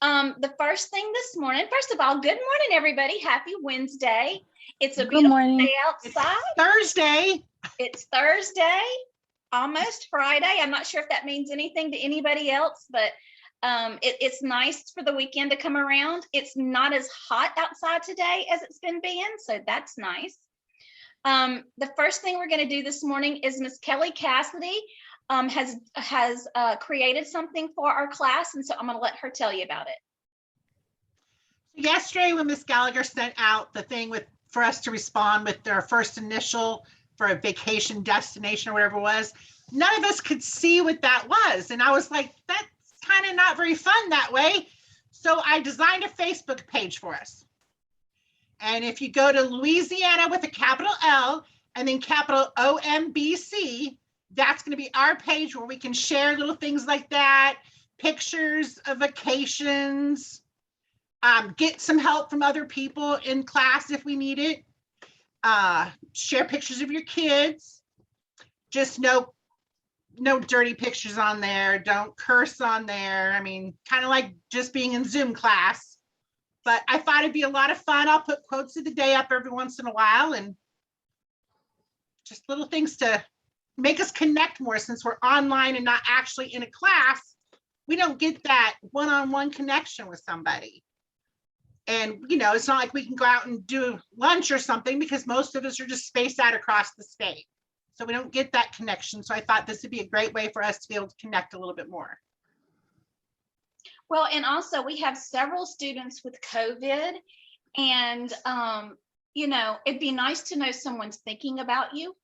The first thing this morning, first of all, good morning, everybody. Happy Wednesday. It's a Good beautiful morning. day outside. Thursday. It's Thursday, almost Friday. I'm not sure if that means anything to anybody else, but it's nice for the weekend to come around. It's not as hot outside today as it's been being, so that's nice. The first thing we're going to do this morning is Miss Kelly Cassidy has created something for our class, and so I'm going to let her tell you about it. Yesterday, when Miss Gallagher sent out the thing for us to respond with their first initial for a vacation destination or whatever it was, none of us could see what that was. And I was like, that's kind of not very fun that way. So I designed a Facebook page for us. And if you go to Louisiana with a capital L and then capital OMBC, that's going to be our page where we can share little things like that, pictures of vacations, get some help from other people in class if we need it, share pictures of your kids, just no dirty pictures on there, don't curse on there. I mean, kind of like just being in Zoom class, but I thought it'd be a lot of fun. I'll put quotes of the day up every once in a while and just little things to make us connect more. Since we're online and not actually in a class, we don't get that one-on-one connection with somebody. And, you know, it's not like we can go out and do lunch or something because most of us are just spaced out across the state. So we don't get that connection. So I thought this would be a great way for us to be able to connect a little bit more. Well, and also we have several students with COVID, and, you know, it'd be nice to know someone's thinking about you.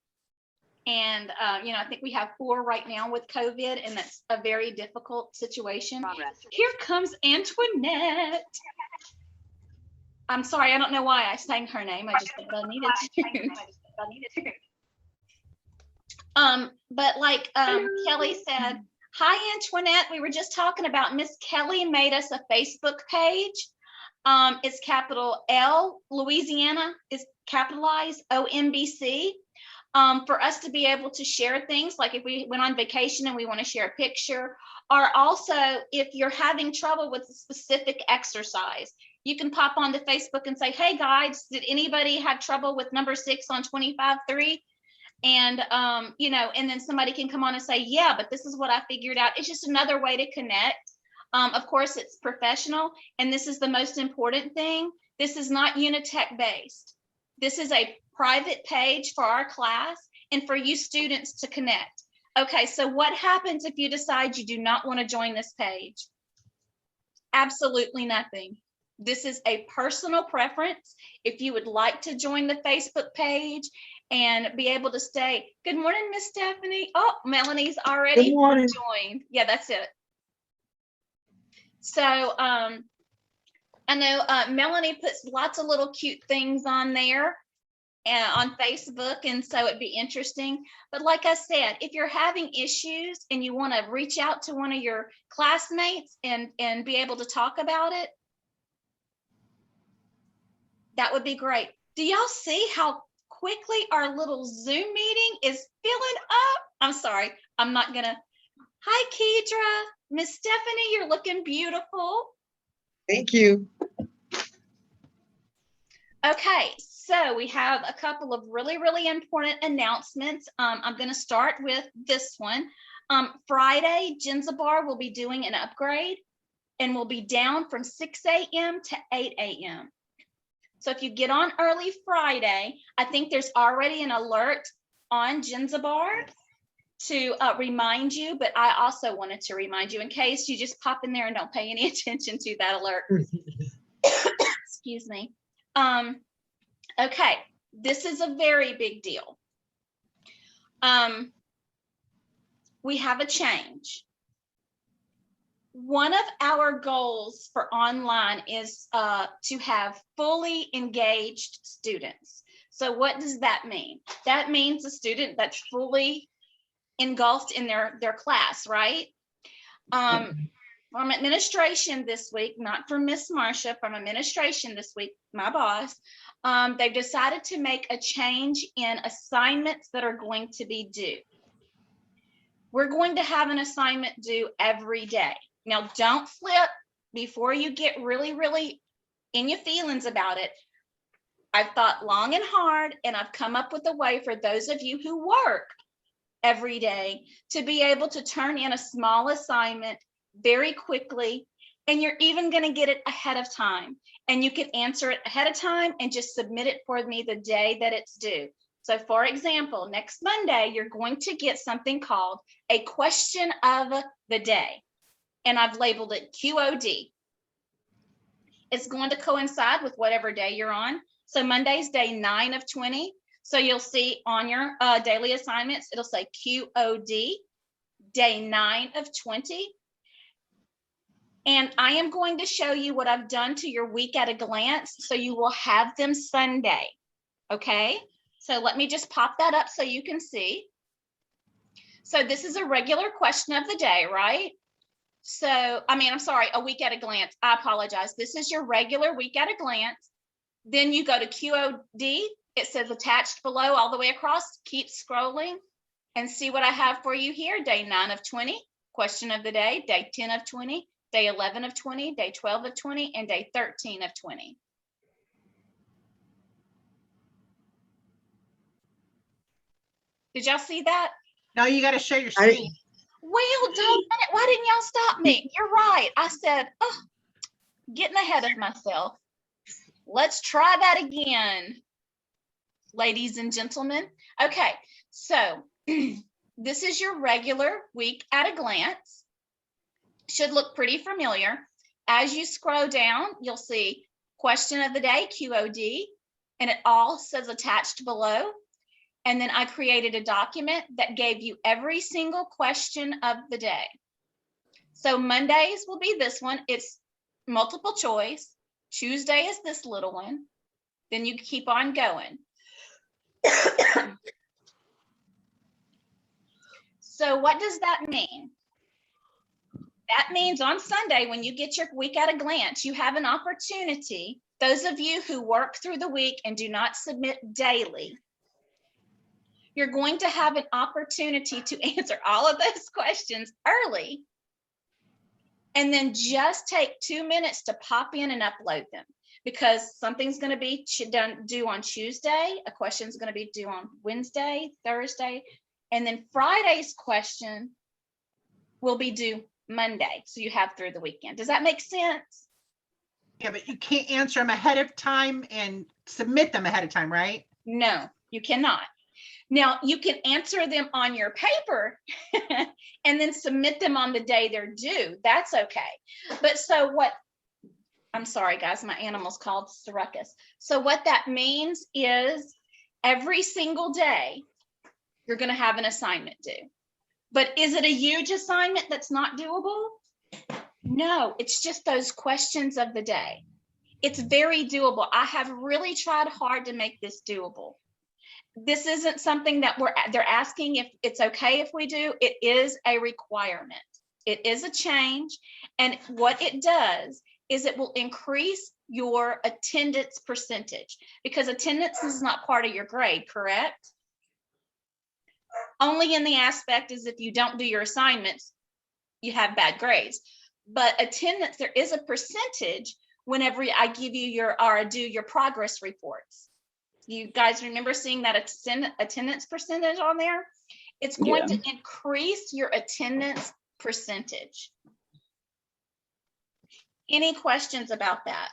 And, you know, I think we have 4 right now with COVID, and that's a very difficult situation. Here comes Antoinette. I'm sorry, I don't know why I sang her name. I just thought I needed to. But like Kelly said, hi, Antoinette. We were just talking about Miss Kelly made us a Facebook page. It's capital L, Louisiana is capitalized, OMBC. For us to be able to share things, like if we went on vacation and we want to share a picture, or also if you're having trouble with a specific exercise, you can pop onto Facebook and say, hey guys, did anybody have trouble with number 6 on 25-3? And, you know, and then somebody can come on and say, yeah, but this is what I figured out. It's just another way to connect. Of course, it's professional. And this is the most important thing. This is not Unitech based. This is a private page for our class and for you students to connect. Okay, so what happens if you decide you do not want to join this page? Absolutely nothing. This is a personal preference. If you would like to join the Facebook page and be able to stay. Good morning, Miss Stephanie. Oh, Melanie's already joined. Yeah, that's it. So I know Melanie puts lots of little cute things on there and on Facebook, and so it'd be interesting. But like I said, if you're having issues and you want to reach out to one of your classmates and be able to talk about it, that would be great. Do y'all see how quickly our little Zoom meeting is filling up? I'm sorry, I'm not gonna. Hi, Kedra. Miss Stephanie, you're looking beautiful. Thank you. Okay, so we have a couple of really important announcements. I'm going to start with this one. Friday, Jenzabar will be doing an upgrade and will be down from 6 a.m. to 8 a.m. So if you get on early Friday, I think there's already an alert on Jenzabar to remind you, but I also wanted to remind you in case you just pop in there and don't pay any attention to that alert. Excuse me. Okay, this is a very big deal. We have a change. One of our goals for online is to have fully engaged students. So what does that mean? That means a student that's fully engulfed in their class, right? From administration this week, not from Miss Marcia, from administration this week, my boss, they've decided to make a change in assignments that are going to be due. We're going to have an assignment due every day. Now, don't flip before you get really, really in your feelings about it, I've thought long and hard, and I've come up with a way for those of you who work every day to be able to turn in a small assignment very quickly. And you're even going to get it ahead of time. And you can answer it ahead of time and just submit it for me the day that it's due. So for example, next Monday, you're going to get something called a question of the day. And I've labeled it QOD. It's going to coincide with whatever day you're on. So Monday's day 9 of 20. So you'll see on your daily assignments, it'll say QOD, day 9 of 20. And I am going to show you what I've done to your week at a glance, so you will have them Sunday, okay? So let me just pop that up so you can see. So this is a regular question of the day, right? So, I'm sorry, a week at a glance. I apologize. This is your regular week at a glance. Then you go to QOD. It says attached below all the way across. Keep scrolling and see what I have for you here. Day 9 of 20, question of the day, day 10 of 20, day 11 of 20, day 12 of 20, and day 13 of 20. Did y'all see that? No, you got to share your I- screen. Well, dang it, why didn't y'all stop me? You're right. I said, oh, getting ahead of myself. Let's try that again, ladies and gentlemen. Okay, so this is your regular week at a glance. Should look pretty familiar. As you scroll down, you'll see question of the day, QOD, and it all says attached below. And then I created a document that gave you every single question of the day. So Mondays will be this one. It's multiple choice. Tuesday is this little one. Then you keep on going. So what does that mean? That means on Sunday, when you get your week at a glance, you have an opportunity. Those of you who work through the week and do not submit daily, you're going to have an opportunity to answer all of those questions early, and then just take 2 minutes to pop in and upload them, because something's going to be due on Tuesday, a question is going to be due on Wednesday, Thursday, and then Friday's question will be due Monday. So you have through the weekend. Does that make sense? Yeah, but you can't answer them ahead of time and submit them ahead of time, right? No, you cannot. Now, you can answer them on your paper and then submit them on the day they're due. That's okay. But so what, I'm sorry, guys, my animal's called Ruckus. So what that means is every single day, you're going to have an assignment due. But is it a huge assignment that's not doable? No, it's just those questions of the day. It's very doable. I have really tried hard to make this doable. This isn't something that they're asking if it's okay if we do. It is a requirement. It is a change. And what it does is it will increase your attendance percentage, because attendance is not part of your grade, correct? Only in the aspect is if you don't do your assignments, you have bad grades. But attendance, there is a percentage whenever I give you do your progress reports. You guys remember seeing that attendance percentage on there? It's going to increase your attendance percentage. Any questions about that?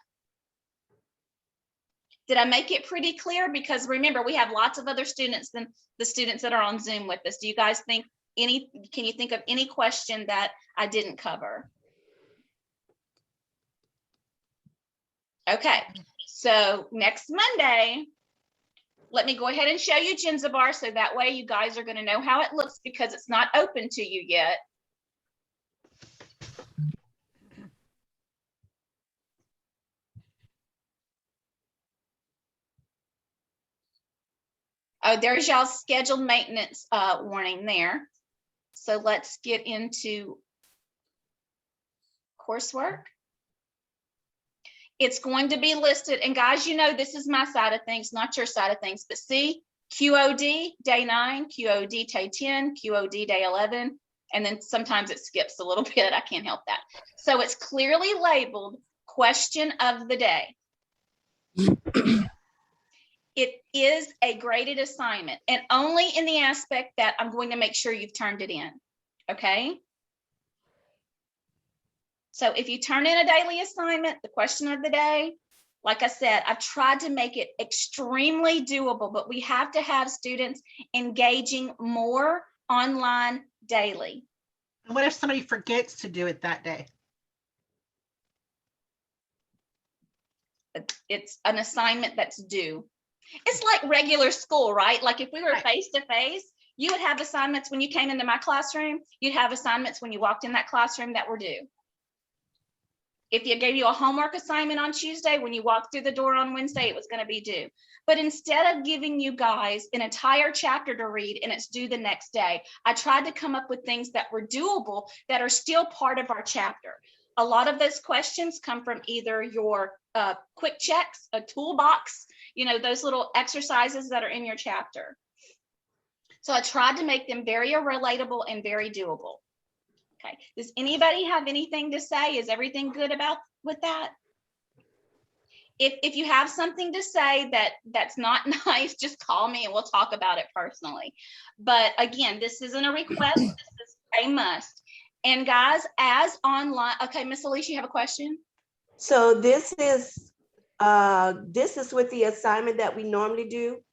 Did I make it pretty clear? Because remember, we have lots of other students than the students that are on Zoom with us. Do you guys think can you think of any question that I didn't cover? Okay, so next Monday, let me go ahead and show you Jenzabar, so that way you guys are going to know how it looks, because it's not open to you yet. Oh, there's y'all's scheduled maintenance warning there. So let's get into coursework. It's going to be listed, and guys, you know, this is my side of things, not your side of things, but see, QOD day 9, QOD day 10, QOD day 11, And then sometimes it skips a little bit. I can't help that. So it's clearly labeled question of the day. It is a graded assignment, and only in the aspect that I'm going to make sure you've turned it in. Okay. So if you turn in a daily assignment, the question of the day, like I said, I've tried to make it extremely doable, but we have to have students engaging more online daily. And what if somebody forgets to do it that day? It's an assignment that's due. It's like regular school, right? Like if we were Right. face to face, you would have assignments when you came into my classroom. You'd have assignments when you walked in that classroom that were due. If you gave you a homework assignment on Tuesday, when you walked through the door on Wednesday, it was going to be due. But instead of giving you guys an entire chapter to read and it's due the next day, I tried to come up with things that were doable that are still part of our chapter. A lot of those questions come from either your quick checks, a toolbox, those little exercises that are in your chapter. So I tried to make them very relatable and very doable. Okay. Does anybody have anything to say? Is everything good with that? If you have something to say that's not nice, just call me and we'll talk about it personally. But again, this isn't a request, this is a must. And guys, as online, okay, Miss Alicia, you have a question? So this is with the assignment that we normally do.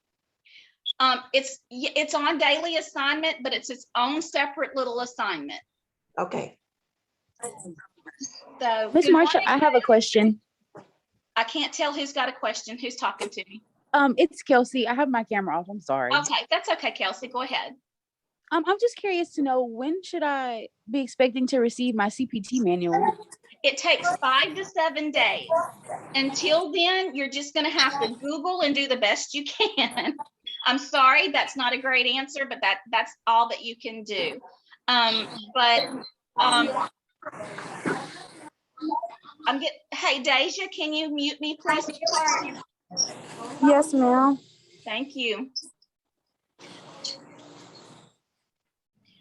It's on daily assignment, but it's its own separate little assignment. Okay. So Miss good Marsha, morning. I have a question. I can't tell who's got a question. Who's talking to me? It's Kelsey. I have my camera off. I'm sorry. Okay, that's okay, Kelsey. Go ahead. I'm just curious to know, when should I be expecting to receive my CPT manual? It takes 5 to 7 days. Until then, you're just going to have to Google and do the best you can. I'm sorry, that's not a great answer, but that's all that you can do. Hey, Deja, can you mute me, please? Yes, ma'am. Thank you.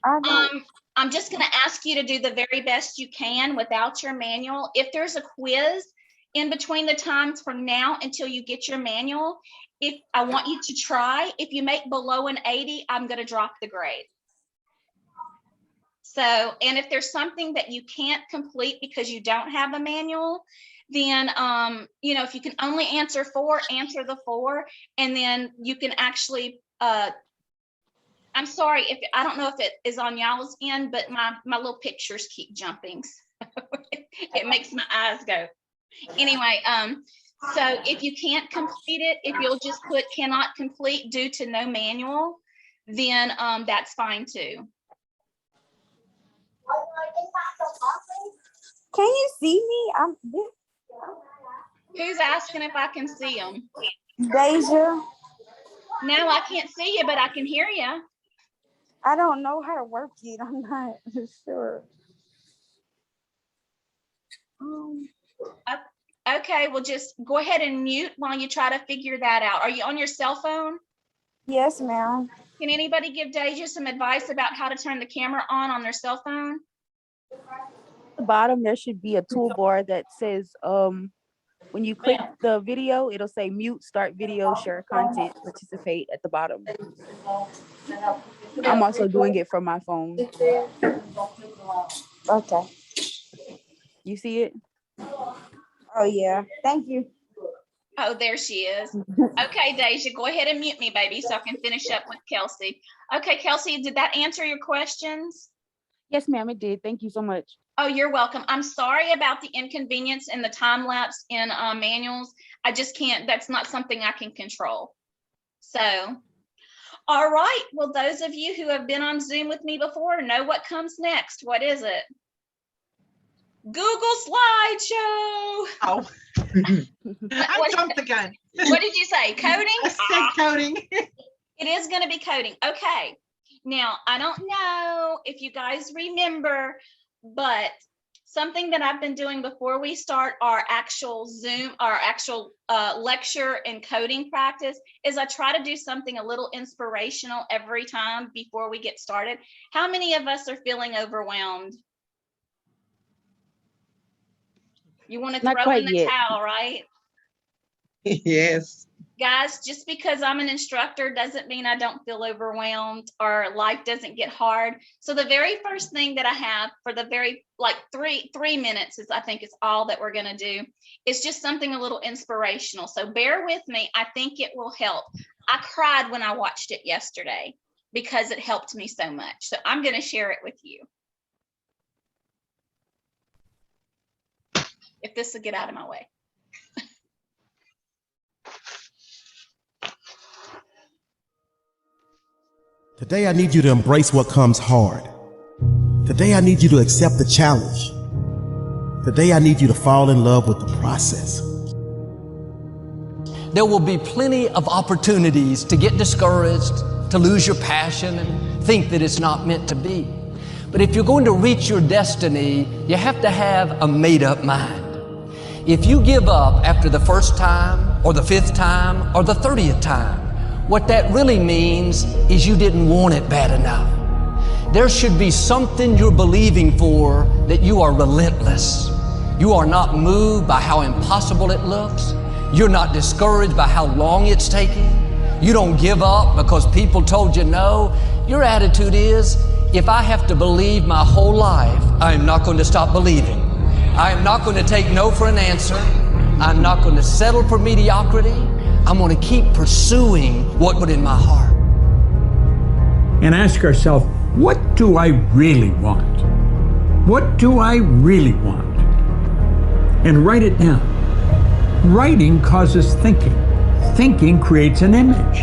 I I'm just going to ask you to do the very best you can without your manual. If there's a quiz in between the times from now until you get your manual, I want you to try. If you make below an 80, I'm going to drop the grade. So, and if there's something that you can't complete because you don't have a manual, then, if you can only answer 4, answer the 4, and then you can actually, I'm sorry if, I don't know if it is on y'all's end, but my little pictures keep jumping. So it makes my eyes go. Anyway, so if you can't complete it, if you'll just put cannot complete due to no manual, then that's fine too. Can you see me? Who's asking if I can see them? Deja. No, I can't see you, but I can hear you. I don't know how to work it. I'm not sure. Okay, well, just go ahead and mute while you try to figure that out. Are you on your cell phone? Yes, ma'am. Can anybody give Deja some advice about how to turn the camera on their cell phone? At the bottom, there should be a toolbar that says, when you click the video, it'll say mute, start video, share content, participate at the bottom. I'm also doing it from my phone. Okay. You see it? Oh, yeah. Thank you. Oh, there she is. Okay, Deja, go ahead and mute me, baby, so I can finish up with Kelsey. Okay, Kelsey, did that answer your questions? Yes, ma'am, it did. Thank you so much. Oh, you're welcome. I'm sorry about the inconvenience and the time lapse in manuals. I just can't, that's not something I can control. So, all right. Well, those of you who have been on Zoom with me before know what comes next. What is it? Google Slideshow. Oh, I jumped the gun. What did you say? Coding? I said coding. It is going to be coding. Okay. Now, I don't know if you guys remember, but something that I've been doing before we start our actual Zoom, our actual lecture and coding practice is I try to do something a little inspirational every time before we get started. How many of us are feeling overwhelmed? You want to Not throw quite in the yet. towel, right? Yes. Guys, just because I'm an instructor doesn't mean I don't feel overwhelmed or life doesn't get hard. So the very first thing that I have for the very like three minutes is I think is all that we're going to do. It's just something a little inspirational. So bear with me. I think it will help. I cried when I watched it yesterday because it helped me so much. So I'm going to share it with you. If this will get out of my way. Today, I need you to embrace what comes hard. Today, I need you to accept the challenge. Today, I need you to fall in love with the process. There will be plenty of opportunities to get discouraged, to lose your passion and think that it's not meant to be. But if you're going to reach your destiny, you have to have a made-up mind. If you give up after the first time or the 5th time or the 30th time, what that really means is you didn't want it bad enough. There should be something you're believing for that you are relentless. You are not moved by how impossible it looks. You're not discouraged by how long it's taking. You don't give up because people told you no. Your attitude is, if I have to believe my whole life, I am not going to stop believing. I am not going to take no for an answer. I'm not going to settle for mediocrity. I'm going to keep pursuing what was in my heart. And ask ourselves, what do I really want? What do I really want? And write it down. Writing causes thinking. Thinking creates an image.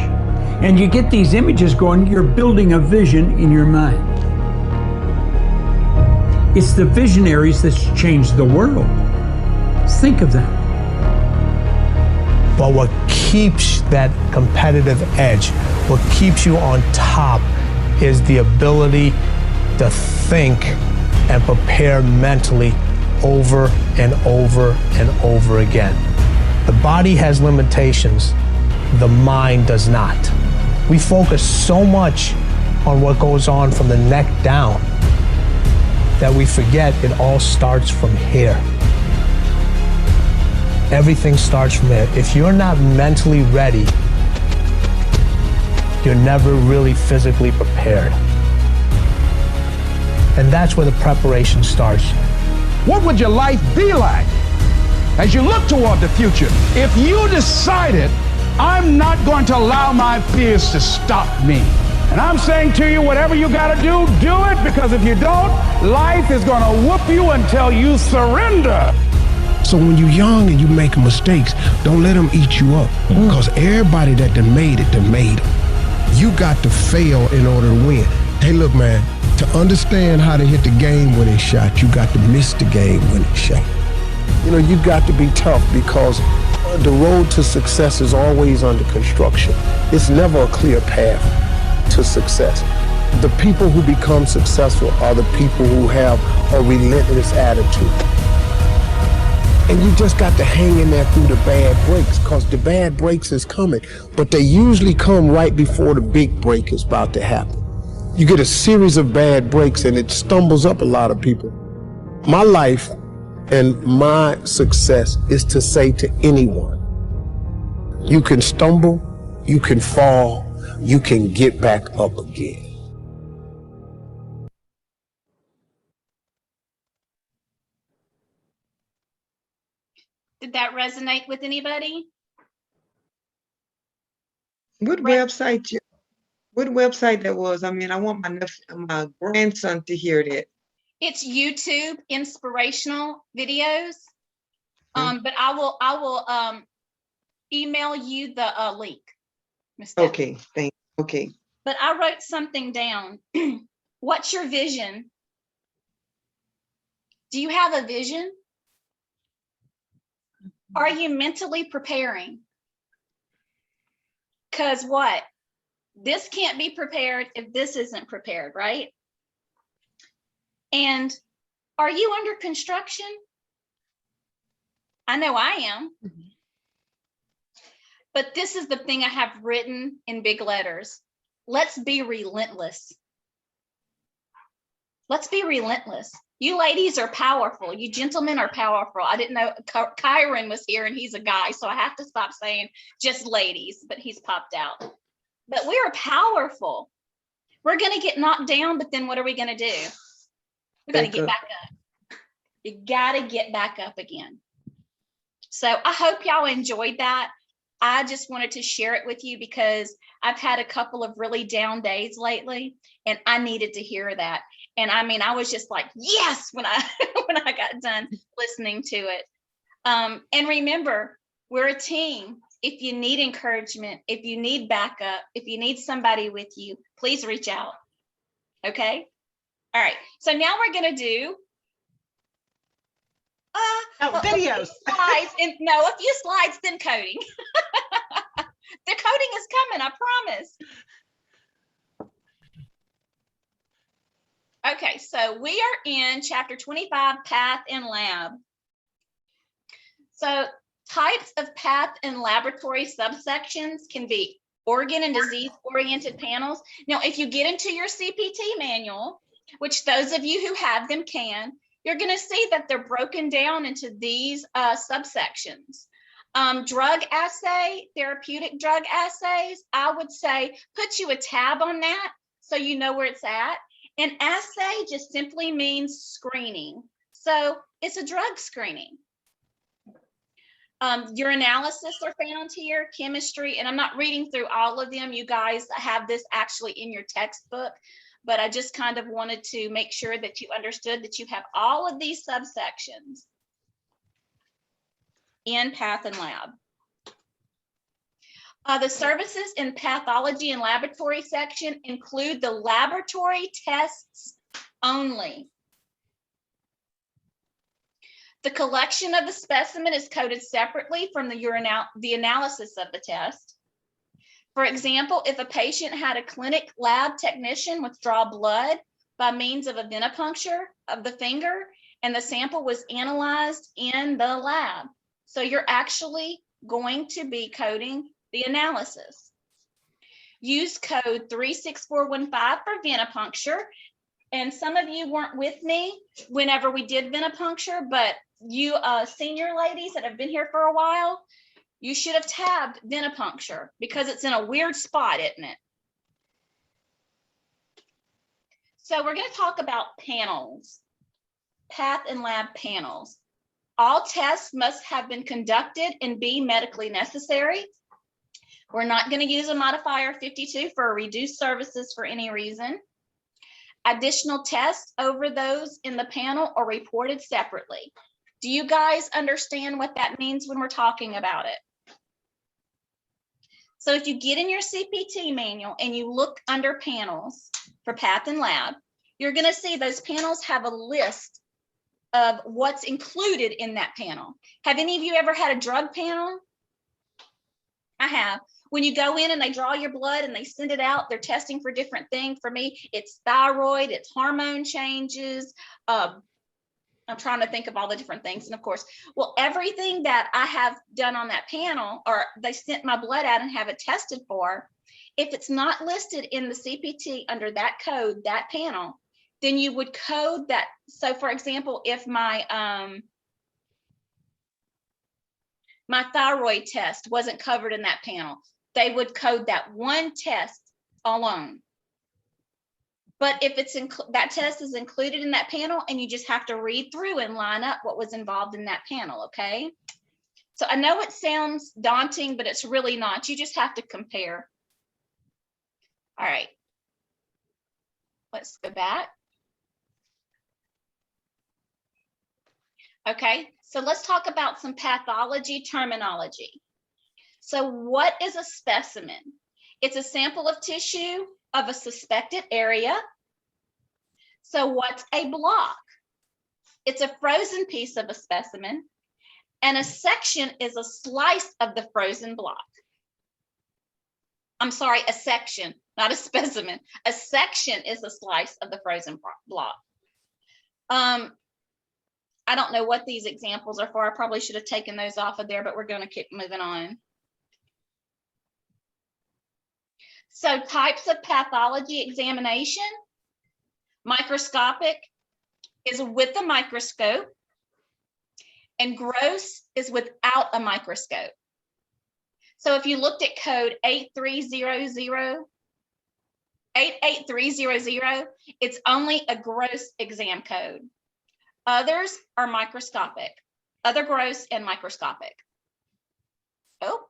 And you get these images going, you're building a vision in your mind. It's the visionaries that's changed the world. Think of that. But what keeps that competitive edge, what keeps you on top, is the ability to think and prepare mentally over and over and over again. The body has limitations, the mind does not. We focus so much on what goes on from the neck down that we forget it all starts from here. Everything starts from there. If you're not mentally ready, you're never really physically prepared. And that's where the preparation starts. What would your life be like as you look toward the future if you decided, I'm not going to allow my fears to stop me? And I'm saying to you, whatever you got to do it, because if you don't, life is going to whoop you until you surrender. So when you're young and you make mistakes, don't let them eat you up. Because everybody that done made it, done made it. You got to fail in order to win. Hey, look, man, to understand how to hit the game-winning shot, you got to miss the game-winning shot. You know, you got to be tough because the road to success is always under construction. It's never a clear path to success. The people who become successful are the people who have a relentless attitude. And you just got to hang in there through the bad breaks, because the bad breaks is coming. But they usually come right before the big break is about to happen. You get a series of bad breaks and it stumbles up a lot of people. My life and my success is to say to anyone, you can stumble, you can fall, you can get back up again. Did that resonate with anybody? What website? What website that was? I mean, I want my grandson to hear that. It's YouTube inspirational videos. But I will email you the link. Ms. Stephanie. Okay, thank you. Okay. But I wrote something down. What's your vision? Do you have a vision? Are you mentally preparing? Because what? This can't be prepared if this isn't prepared, right? And Are you under construction? I know I am. But this is the thing I have written in big letters. Let's be relentless. Let's be relentless. You ladies are powerful. You gentlemen are powerful. I didn't know Kyron was here and he's a guy, so I have to stop saying just ladies, but he's popped out. But we are powerful. We're going to get knocked down, but then what are we going to do? We're going to get back up. You got to get back up again. So I hope y'all enjoyed that. I just wanted to share it with you because I've had a couple of really down days lately and I needed to hear that. And I mean, I was just like, yes, when I got done listening to it. And remember, we're a team. If you need encouragement, if you need backup, if you need somebody with you, please reach out. Okay. All right. So now we're going to do videos. Slides and a few slides, then coding. The coding is coming, I promise. Okay, so we are in chapter 25, Path and Lab. So types of path and laboratory subsections can be organ and disease-oriented panels. Now, if you get into your CPT manual, which those of you who have them can, you're going to see that they're broken down into these subsections. Drug assay, therapeutic drug assays, I would say put you a tab on that so you know where it's at. And assay just simply means screening. So it's a drug screening. Urinalysis are found here, chemistry, and I'm not reading through all of them. You guys have this actually in your textbook, but I just kind of wanted to make sure that you understood that you have all of these subsections in Path and Lab. The services in pathology and laboratory section include the laboratory tests only. The collection of the specimen is coded separately from the analysis of the test. For example, if a patient had a clinic lab technician withdraw blood by means of a venipuncture of the finger, and the sample was analyzed in the lab. So you're actually going to be coding the analysis. Use code 36415 for venipuncture. And some of you weren't with me whenever we did venipuncture, but you senior ladies that have been here for a while, you should have tabbed venipuncture because it's in a weird spot, isn't it? So we're going to talk about panels, path and lab panels. All tests must have been conducted and be medically necessary. We're not going to use a modifier 52 for reduced services for any reason. Additional tests over those in the panel are reported separately. Do you guys understand what that means when we're talking about it? So if you get in your CPT manual and you look under panels for Path and Lab, you're going to see those panels have a list of what's included in that panel. Have any of you ever had a drug panel? I have. When you go in and they draw your blood and they send it out, they're testing for different things. For me, it's thyroid, it's hormone changes. I'm trying to think of all the different things. And of course, well, everything that I have done on that panel, or they sent my blood out and have it tested for, if it's not listed in the CPT under that code, that panel, then you would code that. So for example, if my thyroid test wasn't covered in that panel, they would code that one test alone. But if it's that test is included in that panel, and you just have to read through and line up what was involved in that panel, okay? So I know it sounds daunting, but it's really not. You just have to compare. All right. Let's go back. Okay, so let's talk about some pathology terminology. So what is a specimen? It's a sample of tissue of a suspected area. So what's a block? It's a frozen piece of a specimen, and a section is a slice of the frozen block. I'm sorry, a section, not a specimen. A section is a slice of the frozen block. I don't know what these examples are for. I probably should have taken those off of there, but we're going to keep moving on. So types of pathology examination, microscopic is with a microscope, and gross is without a microscope. So if you looked at code 88300, it's only a gross exam code. Others are microscopic, other gross and microscopic. Oh,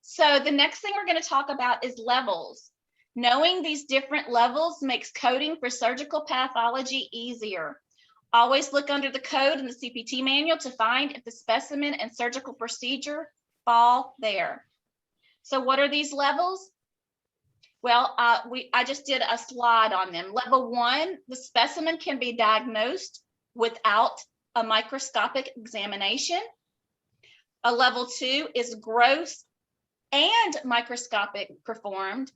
so the next thing we're going to talk about is levels. Knowing these different levels makes coding for surgical pathology easier. Always look under the code in the CPT manual to find if the specimen and surgical procedure fall there. So what are these levels? Well, I just did a slide on them. Level 1, the specimen can be diagnosed without a microscopic examination. A level 2 is gross and microscopic performed.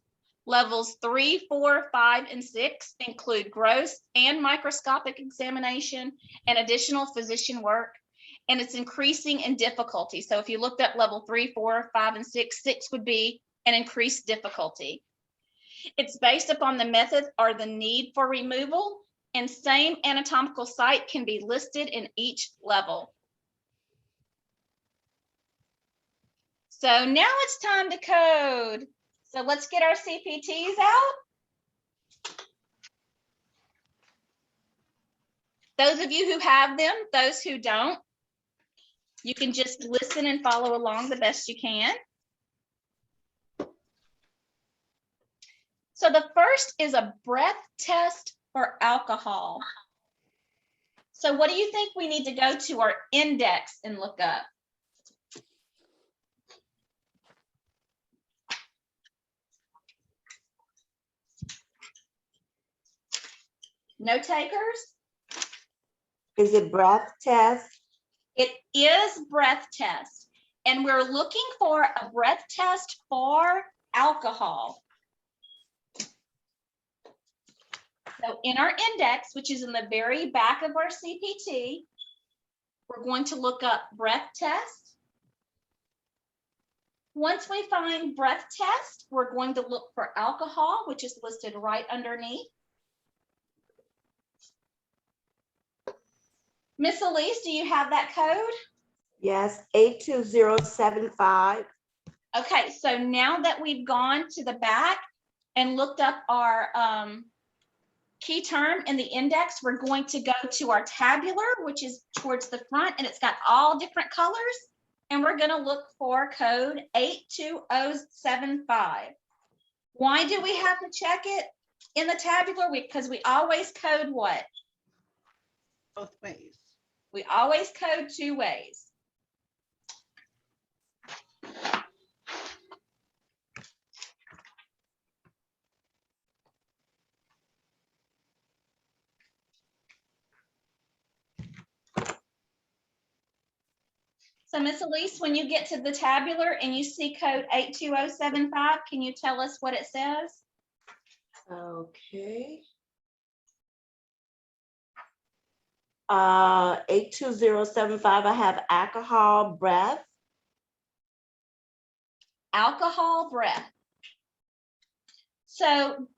Levels 3, 4, 5, and 6 include gross and microscopic examination and additional physician work, and it's increasing in difficulty. So if you looked up level 3, 4, 5, and 6, 6 would be an increased difficulty. It's based upon the method or the need for removal, and same anatomical site can be listed in each level. So now it's time to code. So let's get our CPTs out. Those of you who have them, those who don't, you can just listen and follow along the best you can. So the first is a breath test for alcohol. So what do you think we need to go to our index and look up? No takers? Is it breath test? It is breath test, and we're looking for a breath test for alcohol. So in our index, which is in the very back of our CPT, we're going to look up breath test. Once we find breath test, we're going to look for alcohol, which is listed right underneath. Miss Elise, do you have that code? Yes, 82075. Okay, so now that we've gone to the back and looked up our key term in the index, we're going to go to our tabular, which is towards the front, and it's got all different colors. And we're going to look for code 82075. Why do we have to check it in the tabular? Because we always code what? Both ways. We always code 2 ways. So Miss Elise, when you get to the tabular and you see code 82075, can you tell us what it says? Okay. 82075, I have alcohol breath. Alcohol breath. So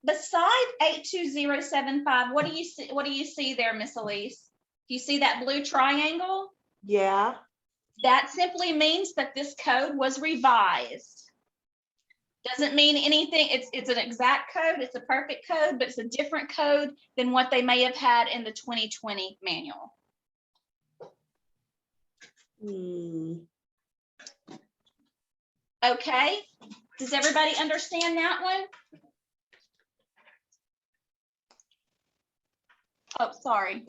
beside 82075, what do you see? What do you see there, Miss Elise? Do you see that blue triangle? Yeah. That simply means that this code was revised. Doesn't mean anything. It's an exact code. It's a perfect code, but it's a different code than what they may have had in the 2020 manual. Okay. Does everybody understand that one? Oh, sorry.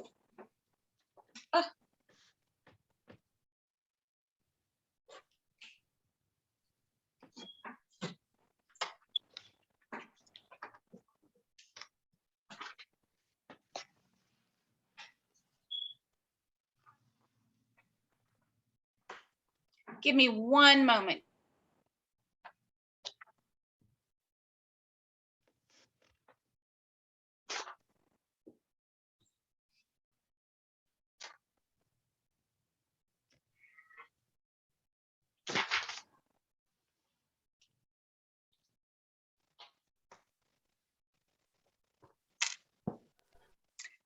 Give me one moment.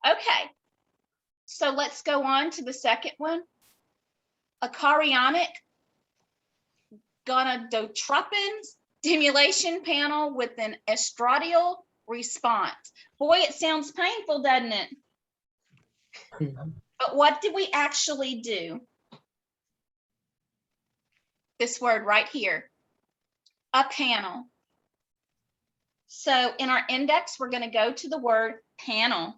Okay. So let's go on to the second one. A chorionic gonadotropin stimulation panel with an estradiol response. Boy, it sounds painful, doesn't it? But what did we actually do? This word right here, a panel. So in our index, we're going to go to the word panel.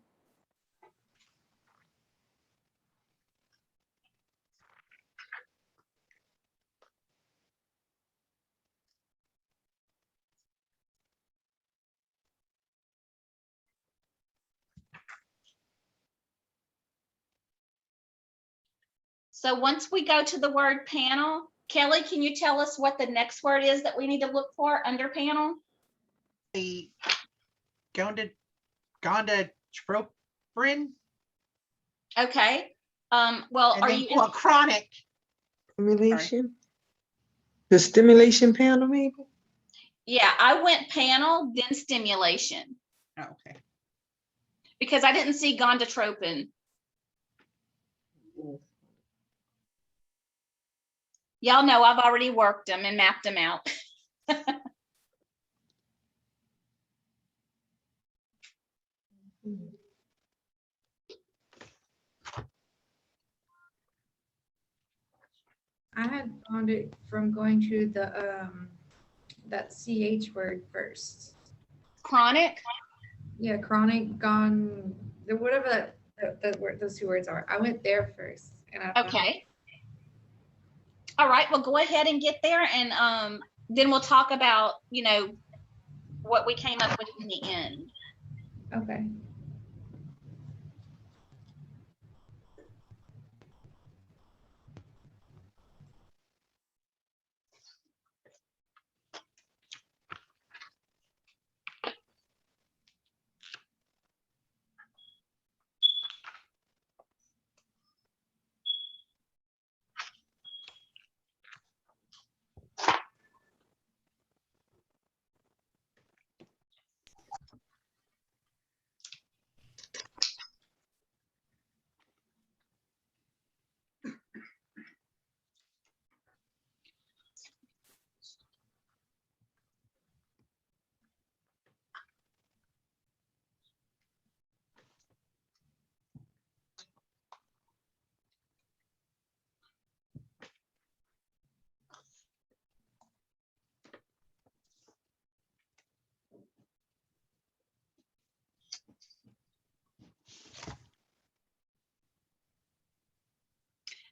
So once we go to the word panel, Kelly, can you tell us what the next word is that we need to look for under panel? The gonadotropin. Okay. Well, And are then, you well, chronic. Stimulation? The stimulation panel, maybe? Yeah, I went panel, then stimulation, Oh, okay. because I didn't see gondotropin. Y'all know I've already worked them and mapped them out. I had found it from going to the that CH word first. Chronic? Yeah, chronic gone, whatever that word, those two words are. I went there first. And I found Okay. All right, well, go ahead and get there, and then we'll talk about, you know, what we came up with in the end. Okay.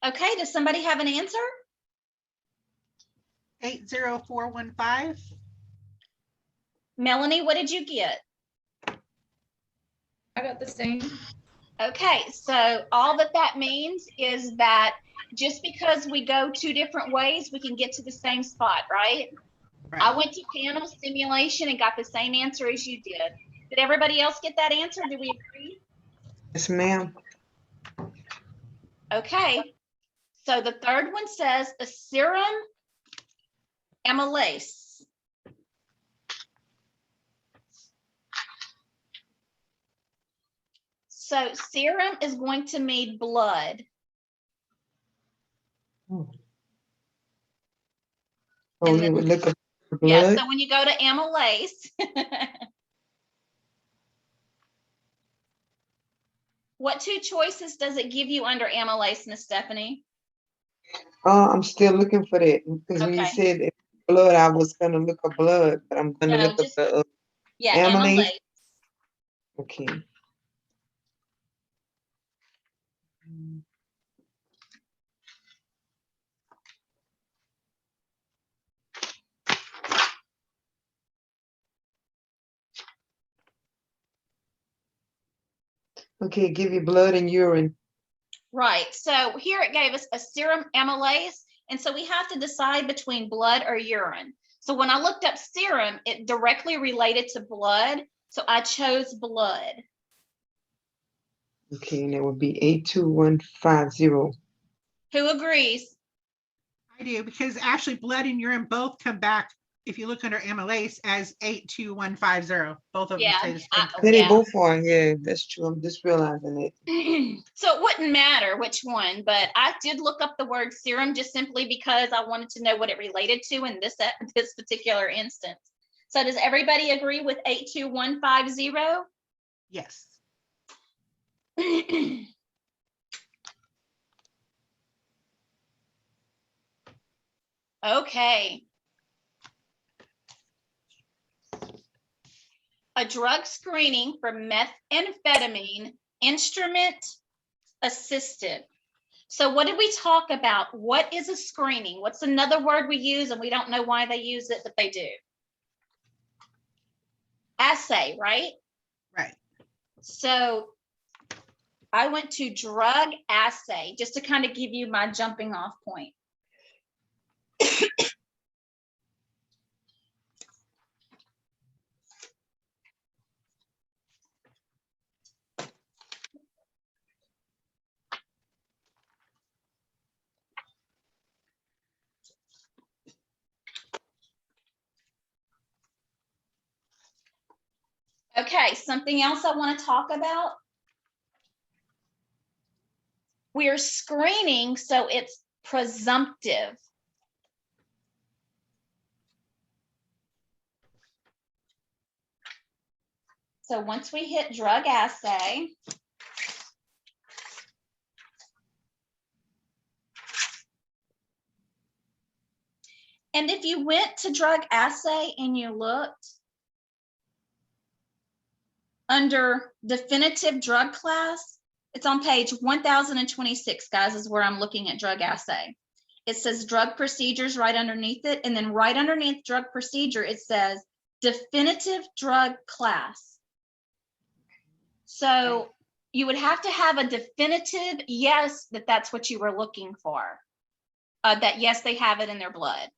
Okay, does somebody have an answer? 80415. Melanie, what did you get? I got the same. Okay, so all that means is that just because we go two different ways, we can get to the same spot, right? I went to panel stimulation and got the same answer as you did. Did everybody else get that answer? Do we agree? Yes, ma'am. Okay, so the third one says a serum amylase. So serum is going to mean blood. Oh, you would look at the blood? Yeah, so when you go to amylase, what two choices does it give you under amylase, Miss Stephanie? I'm still looking for that because when you Okay. said it's blood, I was gonna look up blood, but I'm gonna No, look just- up the Yeah, amylase. amylase. Okay. Okay, give you blood and urine. Right, so here it gave us a serum amylase, and so we have to decide between blood or urine. So when I looked up serum, it directly related to blood, so I chose blood. Okay, and it would be 82150. Who agrees? I do, because actually blood and urine both come back if you look under MLAs as 82150, both of them Yeah, say the same I- thing. They Yeah. both are, yeah, that's true. I'm just realizing it. So it wouldn't matter which one, but I did look up the word serum just simply because I wanted to know what it related to in this particular instance. So does everybody agree with 82150? Yes. Okay. A drug screening for methamphetamine instrument assisted. So what did we talk about? What is a screening? What's another word we use and we don't know why they use it, but they do? Assay, right? Right. So I went to drug assay just to kind of give you my jumping off point. Okay, something else I want to talk about. We're screening, so it's presumptive. So once we hit drug assay, and if you went to drug assay and you looked under definitive drug class, it's on page 1026, guys, is where I'm looking at drug assay. It says drug procedures right underneath it. And then right underneath drug procedure, it says definitive drug class. So you would have to have a definitive yes, that's what you were looking for. That yes, they have it in their blood.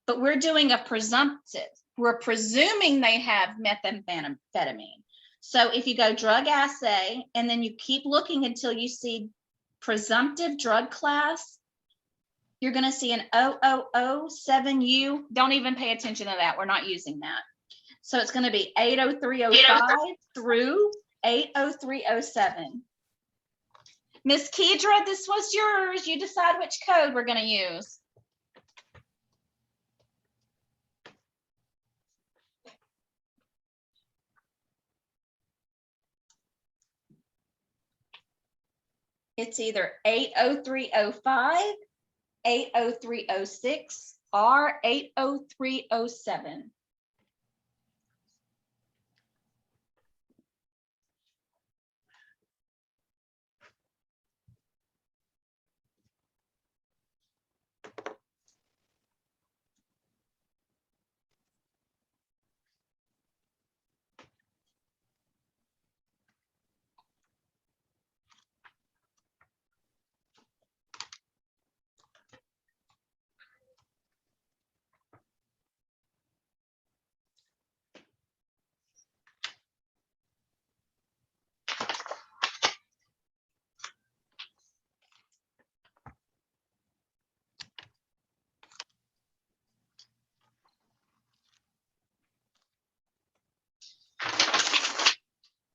But we're doing a presumptive. We're presuming they have methamphetamine. So if you go drug assay and then you keep looking until you see presumptive drug class, you're going to see an 0007U. Don't even pay attention to that. We're not using that. So it's going to be 80305 through 80307. Miss Kedra, this was yours. You decide which code we're going to use. It's either 80305, 80306, or 80307.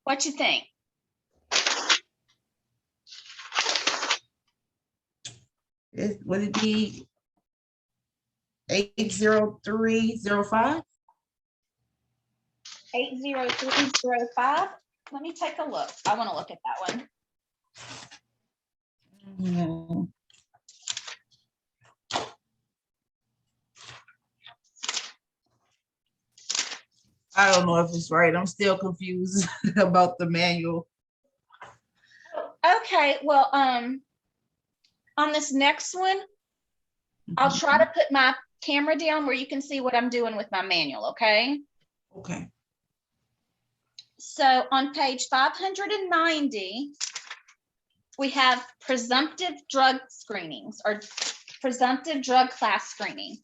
What you think? Would it be 80305? 80305. Let me take a look. I want to look at that one. I don't know if it's right. I'm still confused about the manual. Okay, well, on this next one, I'll try to put my camera down where you can see what I'm doing with my manual, okay? Okay. So on page 590, we have presumptive drug screenings or presumptive drug class screening.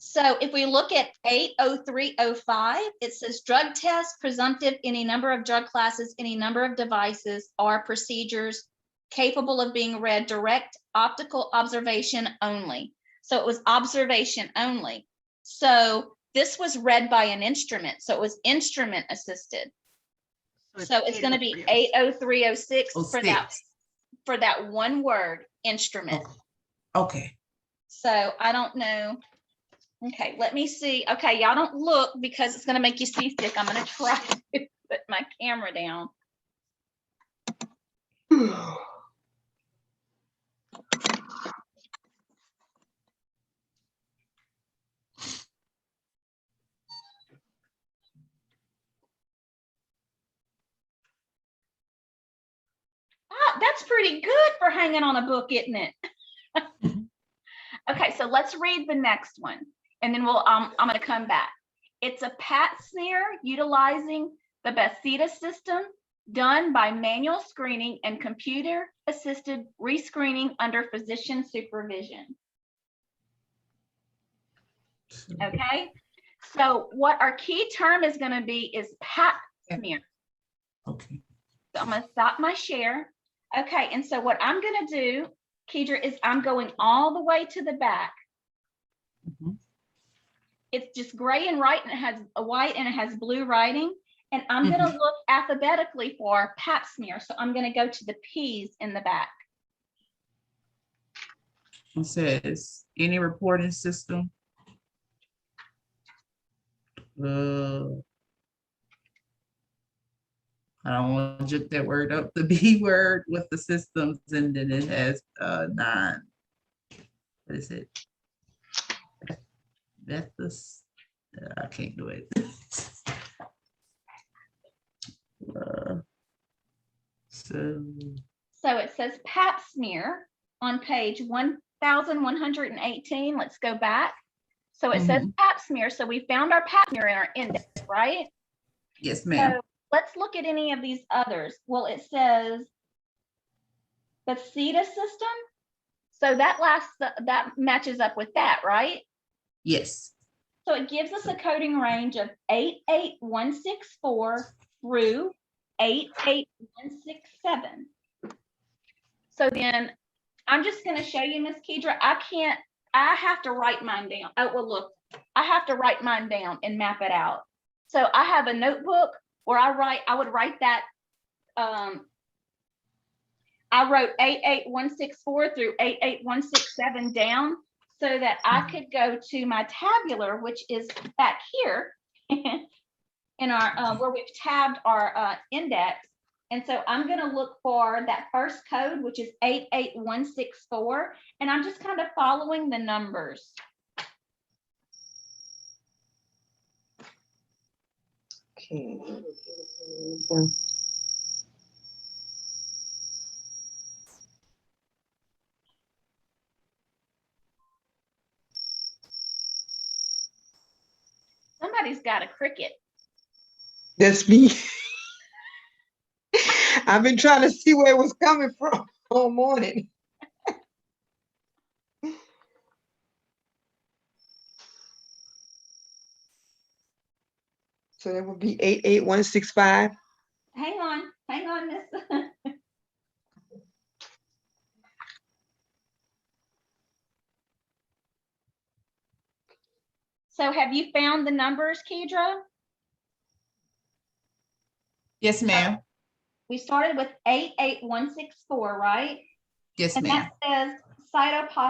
So if we look at 80305, it says drug test, presumptive, any number of drug classes, any number of devices or procedures capable of being read, direct optical observation only. So it was observation only. So this was read by an instrument. So it was instrument assisted. So it's going to be 80306 for that one word, instrument. Okay. So I don't know. Okay, let me see. Okay, y'all don't look because it's going to make you seasick. I'm going to try to put my camera down. That's pretty good for hanging on a book, isn't it? Okay, so let's read the next one, and then I'm going to come back. It's a pap smear utilizing the Bethesda system, done by manual screening and computer-assisted rescreening under physician supervision. Okay, so what our key term is going to be is pap smear. Okay. So I'm going to stop my share. Okay, and so what I'm going to do, Kedra, is I'm going all the way to the back. It's just gray and white, and it has a white and it has blue writing. And I'm going to look alphabetically for pap smear. So I'm going to go to the P's in the back. It says any reporting system. I don't want to juk that word up, the B word with the systems, and then it has 9. What is it? That's this. I can't do it. So it says pap smear on page 1118. Let's go back. So it says pap smear. So we found our pap smear in our index, right? Yes, ma'am. So let's look at any of these others. Well, it says the CETA system. So that matches up with that, right? Yes. So it gives us a coding range of 88164 through 88167. So then I'm just going to show you, Miss Kedra, I have to write mine down. Oh, well, look, I have to write mine down and map it out. So I have a notebook where I would write that. I wrote 88164 through 88167 down so that I could go to my tabular, which is back here in our where we've tabbed our index. And so I'm going to look for that first code, which is 88164, and I'm just kind of following the numbers. Okay. Somebody's got a cricket. That's me. I've been trying to see where it was coming from all morning. So that would be 88165. Hang on, Miss. So have you found the numbers, Kedra? Yes, ma'am. We started with 88164, right? Yes, and ma'am. And that says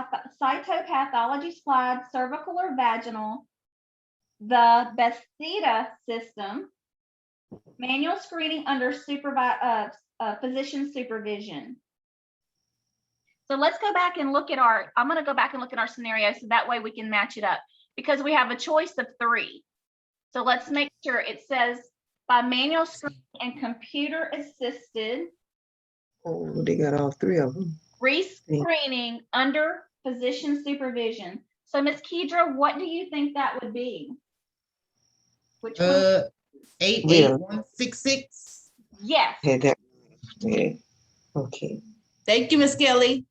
cytopathology slide, cervical or vaginal, the Bethesda system, manual screening under physician supervision. So let's go back and look at I'm going to go back and look at our scenario so that way we can match it up, because we have a choice of 3. So let's make sure it says by manual screening and computer assisted. Oh, they got all 3 of them. Rescreening under physician supervision. So Ms. Kedra, what do you think that would be? Which one? 88166. Yes. Yeah, okay. Thank you, Miss Kelly.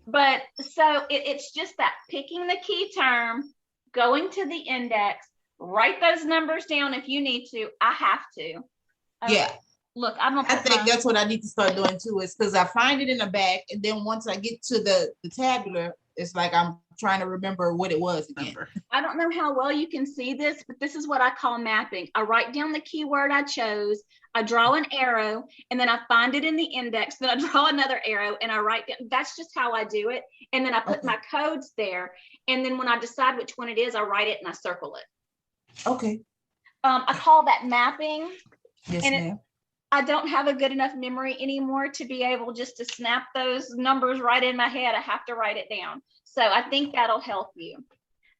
But so it's just that picking the key term, going to the index, write those numbers down if you need to. I have to. Yeah. Look, I'm gonna I put think my, that's what I need to start doing too, is because I find it in the back, and then once I get to the tabular, it's like I'm trying to remember what it was again. I don't know how well you can see this, but this is what I call mapping. I write down the keyword I chose, I draw an arrow, and then I find it in the index, then I draw another arrow and I write down. That's just how I do it. And then I put my codes there. And then when I decide which one it is, I write it and I circle it. Okay. I call that mapping. Yes, And ma'am. I don't have a good enough memory anymore to be able just to snap those numbers right in my head. I have to write it down. So I think that'll help you.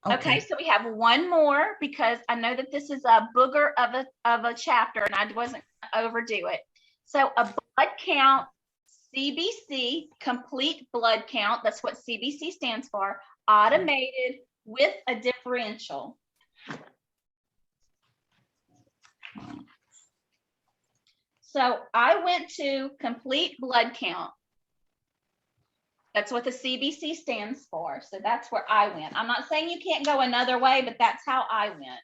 Okay, so we have one more because I know that this is a booger of a chapter and I wasn't gonna overdo it. So a blood count, CBC, complete blood count, that's what CBC stands for, automated with a differential. So I went to complete blood count. That's what the CBC stands for. So that's where I went. I'm not saying you can't go another way, but that's how I went.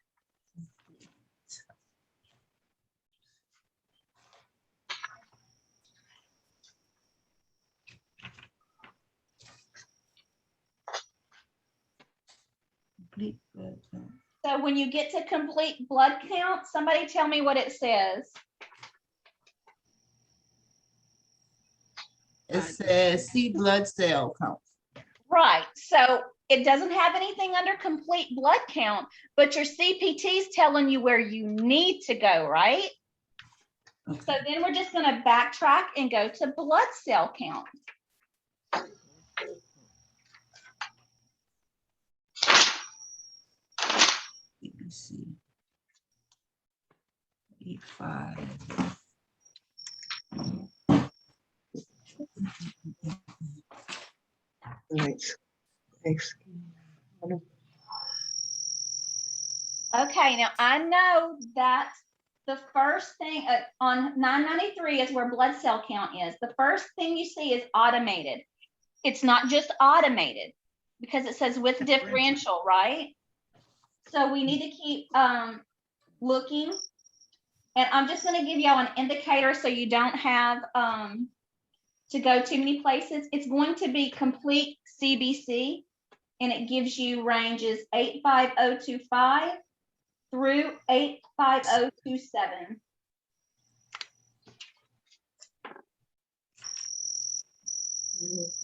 Complete blood count. So when you get to complete blood count, somebody tell me what it says. It says see blood cell count. Right. So it doesn't have anything under complete blood count, but your CPT is telling you where you need to go, right? Okay. So then we're just going to backtrack and go to blood cell count. CBC 85. Thanks. Thanks. Okay, now I know that the first thing on 993 is where blood cell count is. The first thing you see is automated. It's not just automated because it says with differential, right? So we need to keep looking. And I'm just going to give y'all an indicator so you don't have to go too many places. It's going to be complete CBC, and it gives you ranges 85025 through 85027.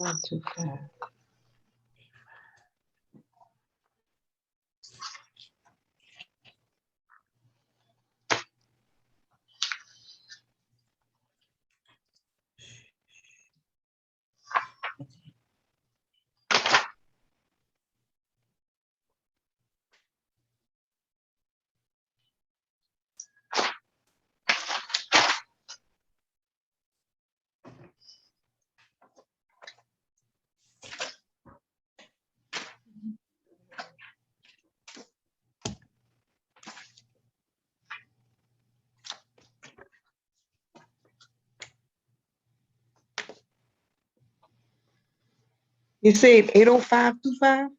Not too fast. You said 80525?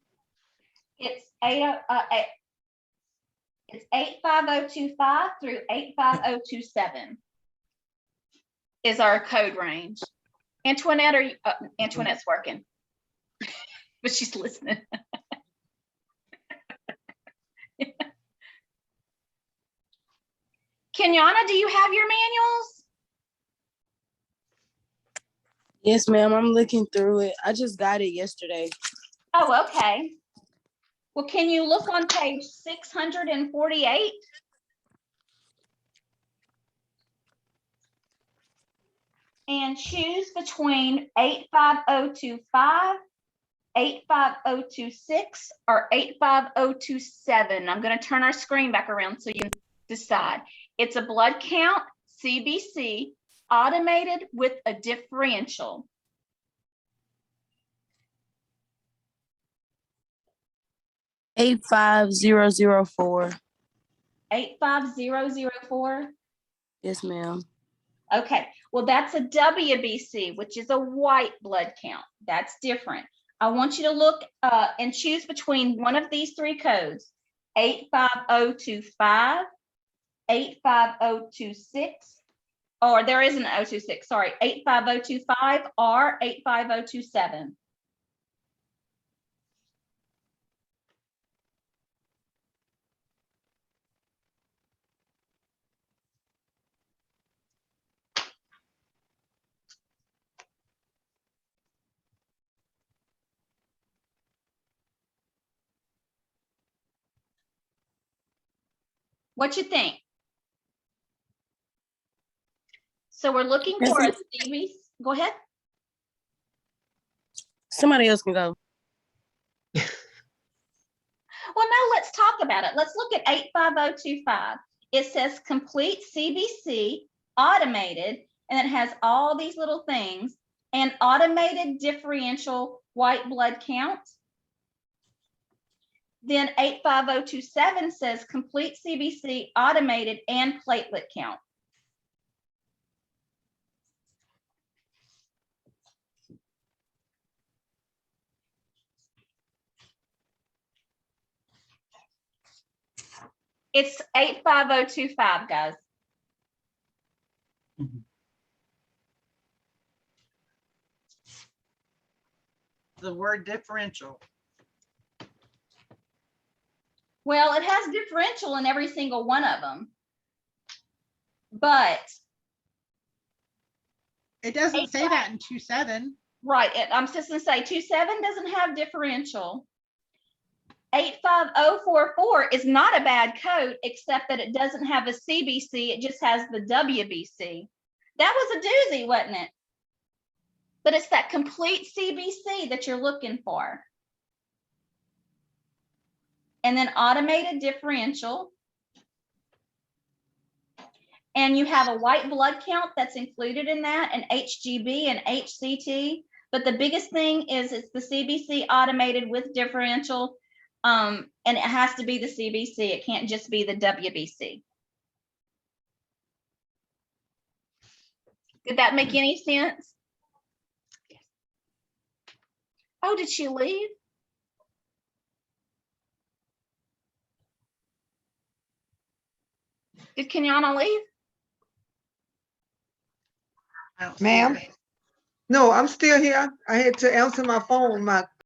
It's 85025 through 85027 is our code range. Antoinette, are you, Antoinette's working, but she's listening. Kenyana, do you have your manuals? Yes, ma'am. I'm looking through it. I just got it yesterday. Oh, okay. Well, can you look on page 648? And choose between 85025, 85026, or 85027. I'm going to turn our screen back around so you can decide. It's a blood count, CBC, automated with a differential. Eight 85004. 85004. Yes, ma'am. Okay, well, that's a WBC, which is a white blood count. That's different. I want you to look and choose between one of these three codes, 85025, 85026, or there isn't an 026, sorry, 85025 or 85027. What you think? So we're looking for a CBC. Go ahead. Somebody else can go. Well, no, let's talk about it. Let's look at 85025. It says complete CBC, automated, and it has all these little things, and automated differential white blood count. Then 85027 says complete CBC, automated, and platelet count. It's 85025, guys. The word differential. Well, it has differential in every single one of them. But it doesn't say that in 27. Right. I'm just gonna say 27 doesn't have differential. 85044 is not a bad code, except that it doesn't have a CBC, it just has the WBC. That was a doozy, wasn't it? But it's that complete CBC that you're looking for. And then automated differential. And you have a white blood count that's included in that, and HGB and HCT. But the biggest thing is it's the CBC automated with differential. And it has to be the CBC. It can't just be the WBC. Did that make any sense? Oh, did she leave? Did Kenyana leave? Ma'am? No, I'm still here. I had to answer my phone. My